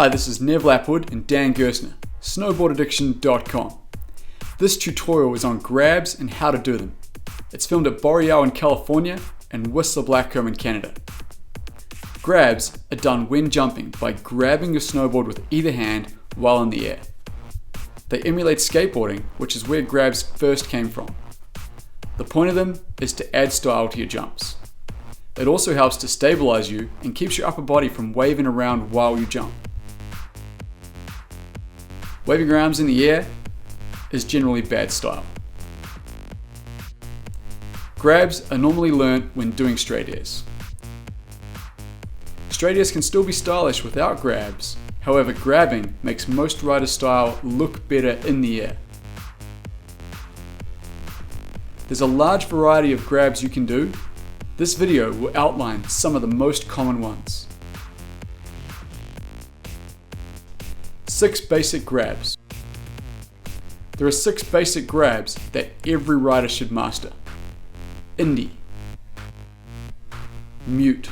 Hi, this is Nev Lapwood and Dan Gersner, snowboardaddiction.com. This tutorial is on grabs and how to do them. It's filmed at Boreal in California and Whistler Blackcomb in Canada. Grabs are done when jumping by grabbing your snowboard with either hand while in the air. They emulate skateboarding, which is where grabs first came from. The point of them is to add style to your jumps. It also helps to stabilize you and keeps your upper body from waving around while you jump. Waving your arms in the air is generally bad style. Grabs are normally learnt when doing straight airs. Straight airs can still be stylish without grabs, however grabbing makes most riders' style look better in the air. There's a large variety of grabs you can do. This video will outline some of the most common ones. 6 basic grabs. There are 6 basic grabs that every rider should master. Indy, mute,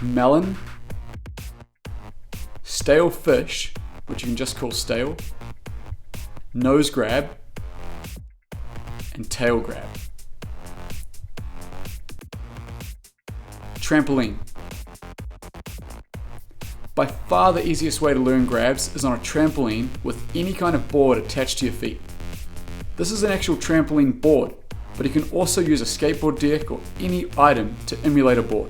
melon, Stalefish, which you can just call stale, nose grab, and tail grab. Trampoline. By far the easiest way to learn grabs is on a trampoline with any kind of board attached to your feet. This is an actual trampoline board, but you can also use a skateboard deck or any item to emulate a board.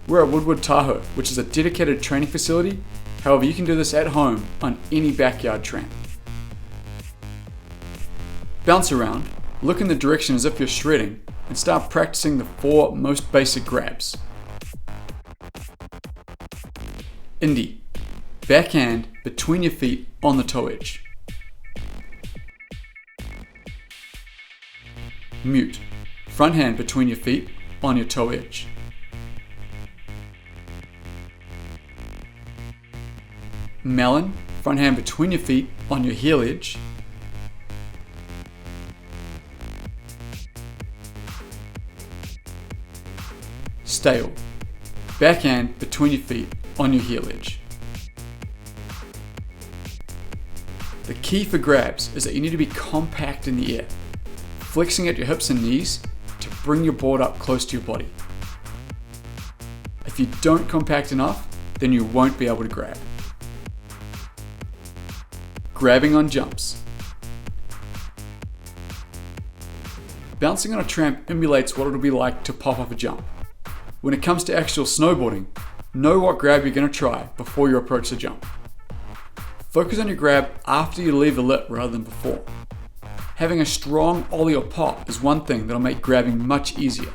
We're at Woodward Tahoe, which is a dedicated training facility. However, you can do this at home on any backyard tramp. Bounce around, look in the direction as if you're shredding, and start practicing the 4 most basic grabs. Indy, backhand between your feet on the toe edge. Mute, front hand between your feet on your toe edge. Melon, front hand between your feet on your heel edge. Stale, backhand between your feet on your heel edge. The key for grabs is that you need to be compact in the air, flexing at your hips and knees to bring your board up close to your body. If you don't compact enough, then you won't be able to grab. Grabbing on jumps. Bouncing on a tramp emulates what it'll be like to pop off a jump. When it comes to actual snowboarding, know what grab you're going to try before you approach the jump. Focus on your grab after you leave the lip rather than before. Having a strong ollie or pop is one thing that'll make grabbing much easier.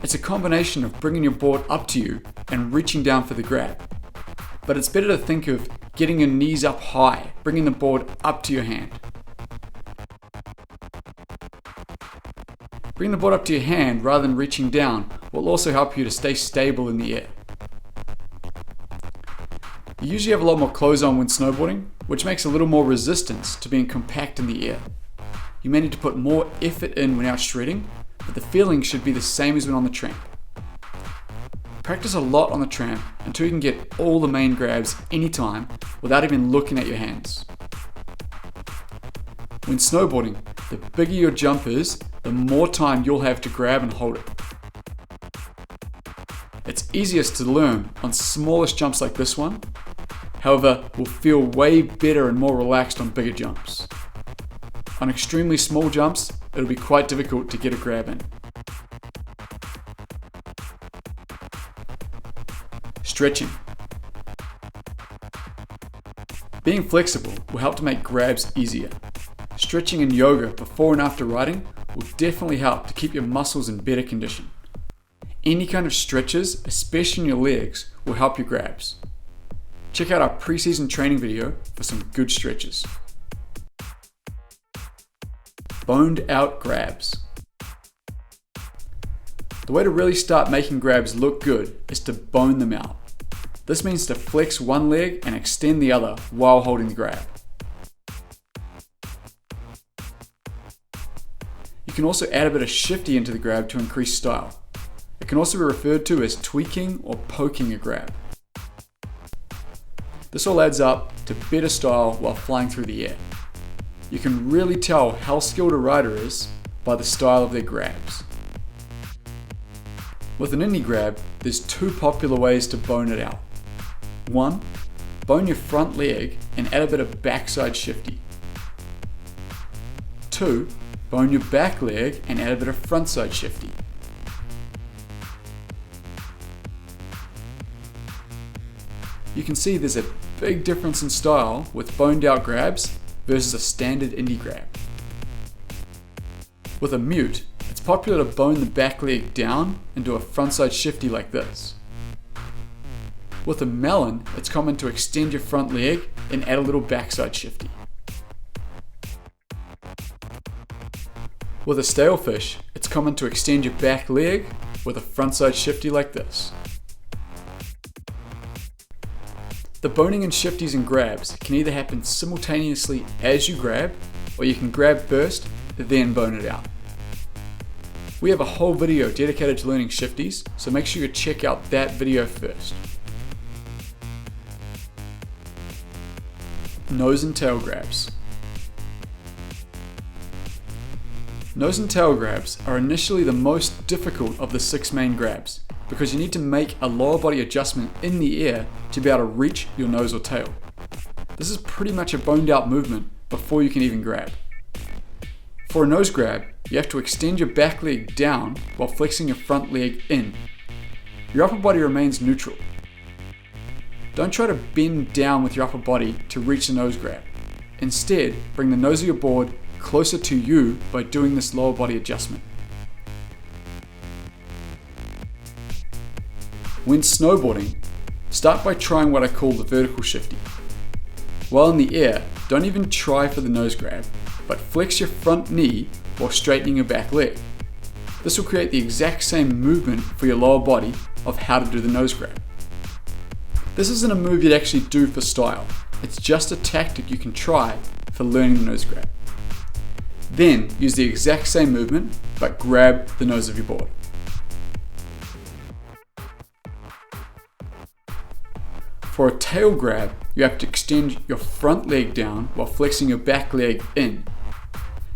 It's a combination of bringing your board up to you and reaching down for the grab. But it's better to think of getting your knees up high, bringing the board up to your hand. Bringing the board up to your hand rather than reaching down will also help you to stay stable in the air. You usually have a lot more clothes on when snowboarding, which makes a little more resistance to being compact in the air. You may need to put more effort in when out shredding, but the feeling should be the same as when on the tramp. Practice a lot on the tramp until you can get all the main grabs anytime without even looking at your hands. When snowboarding, the bigger your jump is, the more time you'll have to grab and hold it. It's easiest to learn on smallest jumps like this one, however, will feel way better and more relaxed on bigger jumps. On extremely small jumps, it'll be quite difficult to get a grab in. Stretching. Being flexible will help to make grabs easier. Stretching in yoga before and after riding will definitely help to keep your muscles in better condition. Any kind of stretches, especially in your legs, will help your grabs. Check out our pre-season training video for some good stretches. Boned out grabs. The way to really start making grabs look good is to bone them out. This means to flex one leg and extend the other while holding the grab. You can also add a bit of shifty into the grab to increase style. It can also be referred to as tweaking or poking a grab. This all adds up to better style while flying through the air. You can really tell how skilled a rider is by the style of their grabs. With an Indy grab, there's two popular ways to bone it out. 1. Bone your front leg and add a bit of backside shifty. 2. Bone your back leg and add a bit of frontside shifty. You can see there's a big difference in style with boned out grabs versus a standard Indy grab. With a mute, it's popular to bone the back leg down and do a frontside shifty like this. With a Melon, it's common to extend your front leg and add a little backside shifty. With a Stalefish, it's common to extend your back leg with a frontside shifty like this. The boning and shifties and grabs can either happen simultaneously as you grab, or you can grab first, then bone it out. We have a whole video dedicated to learning shifties, so make sure you check out that video first. Nose and tail grabs. Nose and tail grabs are initially the most difficult of the 6 main grabs, because you need to make a lower body adjustment in the air to be able to reach your nose or tail. This is pretty much a boned out movement before you can even grab. For a nose grab, you have to extend your back leg down while flexing your front leg in. Your upper body remains neutral. Don't try to bend down with your upper body to reach the nose grab. Instead, bring the nose of your board closer to you by doing this lower body adjustment. When snowboarding, start by trying what I call the vertical shifty. While in the air, don't even try for the nose grab, but flex your front knee while straightening your back leg. This will create the exact same movement for your lower body of how to do the nose grab. This isn't a move you'd actually do for style, it's just a tactic you can try for learning the nose grab. Then use the exact same movement, but grab the nose of your board. For a tail grab, you have to extend your front leg down while flexing your back leg in.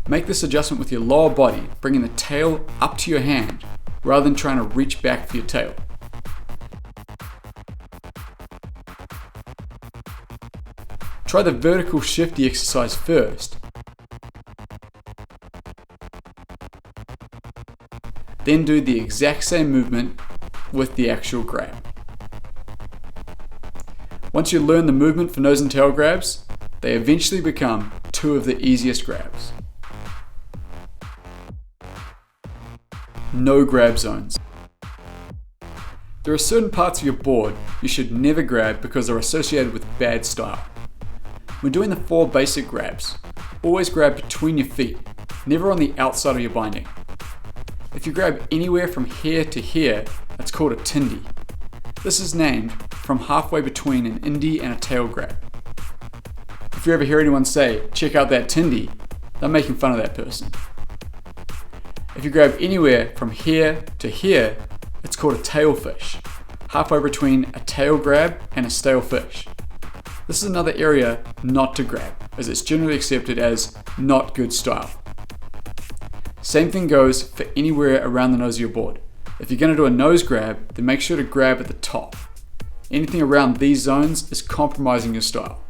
Make this adjustment with your lower body, bringing the tail up to your hand, rather than trying to reach back for your tail. Try the vertical shifty exercise first, then do the exact same movement with the actual grab. Once you learn the movement for nose and tail grabs, they eventually become 2 of the easiest grabs. No grab zones. There are certain parts of your board you should never grab because they're associated with bad style. When doing the 4 basic grabs, always grab between your feet, never on the outside of your binding. If you grab anywhere from here to here, that's called a tindy. This is named from halfway between an Indy and a tail grab. If you ever hear anyone say, "check out that tindy," they're making fun of that person. If you grab anywhere from here to here, it's called a tailfish, halfway between a tail grab and a stalefish. This is another area not to grab, as it's generally accepted as not good style. Same thing goes for anywhere around the nose of your board. If you're going to do a nose grab, then make sure to grab at the top. Anything around these zones is compromising your style.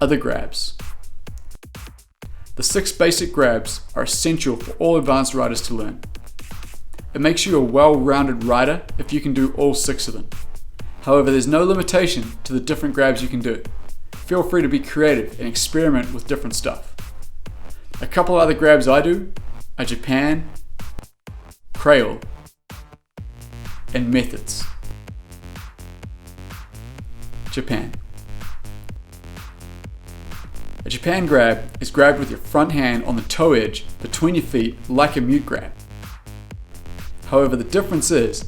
Other grabs. The 6 basic grabs are essential for all advanced riders to learn. It makes you a well-rounded rider if you can do all 6 of them. However, there's no limitation to the different grabs you can do. Feel free to be creative and experiment with different stuff. A couple other grabs I do are Japan, Crale, and methods. Japan. A Japan grab is grabbed with your front hand on the toe edge between your feet like a mute grab. However, the difference is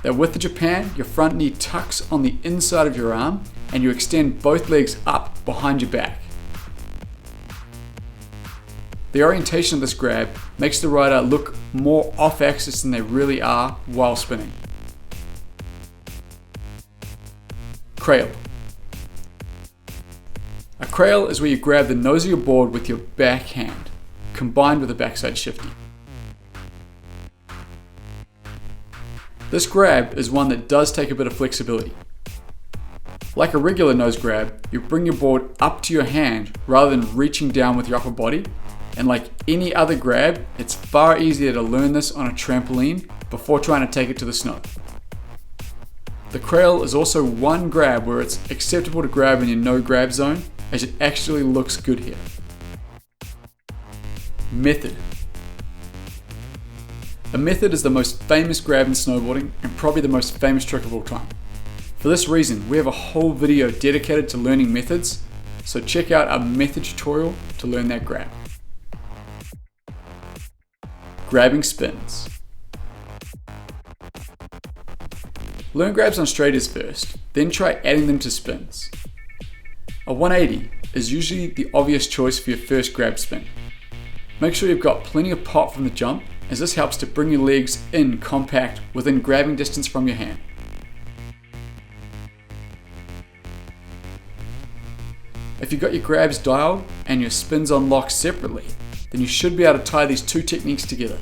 that with the Japan, your front knee tucks on the inside of your arm and you extend both legs up behind your back. The orientation of this grab makes the rider look more off axis than they really are while spinning. Crale. A Crale is where you grab the nose of your board with your back hand, combined with a backside shifty. This grab is one that does take a bit of flexibility. Like a regular nose grab, you bring your board up to your hand rather than reaching down with your upper body, and like any other grab, it's far easier to learn this on a trampoline before trying to take it to the snow. The Crale is also one grab where it's acceptable to grab in your no grab zone, as it actually looks good here. Method. A method is the most famous grab in snowboarding and probably the most famous trick of all time. For this reason, we have a whole video dedicated to learning methods, so check out our method tutorial to learn that grab. Grabbing spins. Learn grabs on straighties first, then try adding them to spins. A 180 is usually the obvious choice for your first grab spin. Make sure you've got plenty of pop from the jump, as this helps to bring your legs in compact within grabbing distance from your hand. If you've got your grabs dialed and your spins on lock separately, then you should be able to tie these two techniques together.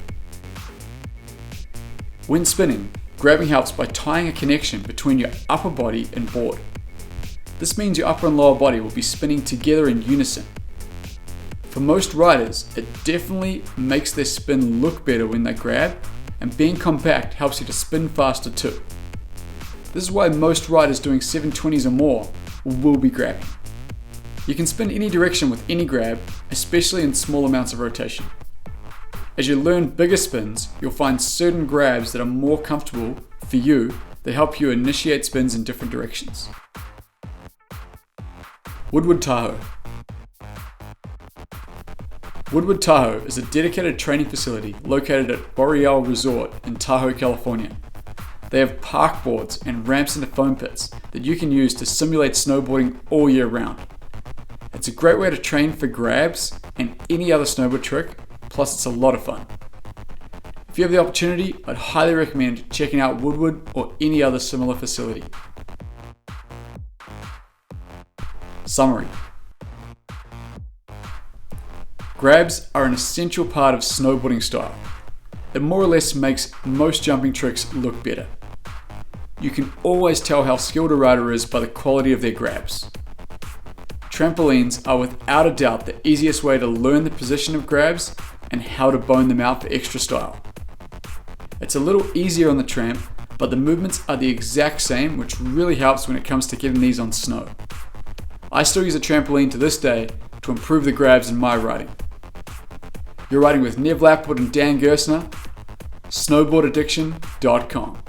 When spinning, grabbing helps by tying a connection between your upper body and board. This means your upper and lower body will be spinning together in unison. For most riders, it definitely makes their spin look better when they grab, and being compact helps you to spin faster too. This is why most riders doing 720s or more will be grabbing. You can spin any direction with any grab, especially in small amounts of rotation. As you learn bigger spins, you'll find certain grabs that are more comfortable for you that help you initiate spins in different directions. Woodward Tahoe. Woodward Tahoe is a dedicated training facility located at Boreal Resort in Tahoe, California. They have park boards and ramps into foam pits that you can use to simulate snowboarding all year round. It's a great way to train for grabs and any other snowboard trick, plus it's a lot of fun. If you have the opportunity, I'd highly recommend checking out Woodward or any other similar facility. Summary. Grabs are an essential part of snowboarding style. It more or less makes most jumping tricks look better. You can always tell how skilled a rider is by the quality of their grabs. Trampolines are without a doubt the easiest way to learn the position of grabs and how to bone them out for extra style. It's a little easier on the tramp, but the movements are the exact same, which really helps when it comes to getting these on snow. I still use a trampoline to this day to improve the grabs in my riding. You're riding with Nev Lapwood and Dan Gersner, snowboardaddiction.com.